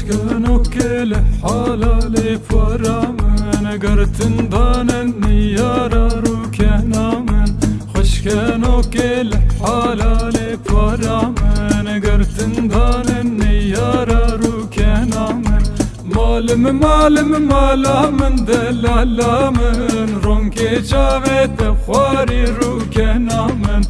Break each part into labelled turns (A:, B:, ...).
A: خشكن كل حلال فرامن قرتن دان نيار روكنامن خشكن كل حلال فرامن قرتن دان نيار روكنامن malımın delalamın ronke çavet khwari rukenamın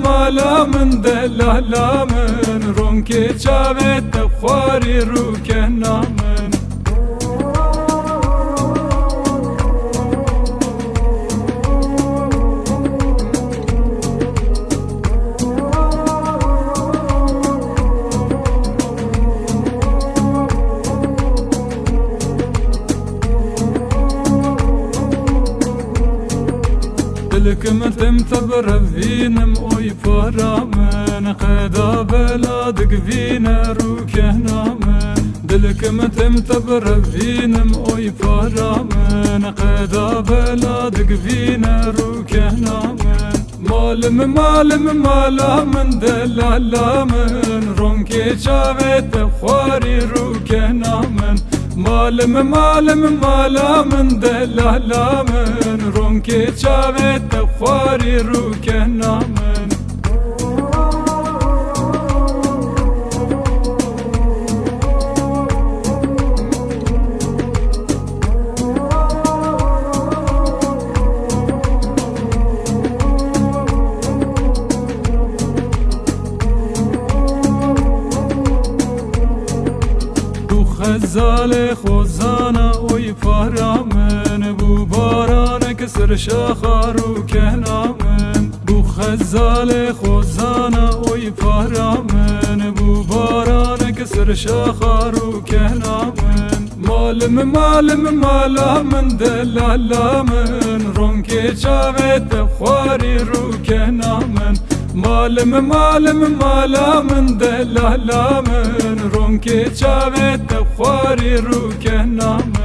A: malamın delalamın ronke çavet khwari rukenamın دلكم تمتبر فينم اوي فرامن قدا بلادك فينا روكنامن دلكم تمتبر فينم اوي فرامن قدا بلادك فينا روكنامن malımın delalamın ronke çavet khwari rukenamın malamın delalamın ronke çavet khwari rukenamın خزال خوزانا اوی فرامن بو باران کسر شخارو کنامن بو خزال خوزانا اوی فرامن بو باران کسر شخارو کنامن malamın delalamın ronke çavet khwari rukenamın malamın delalamın ronke çavet khwari rukenamın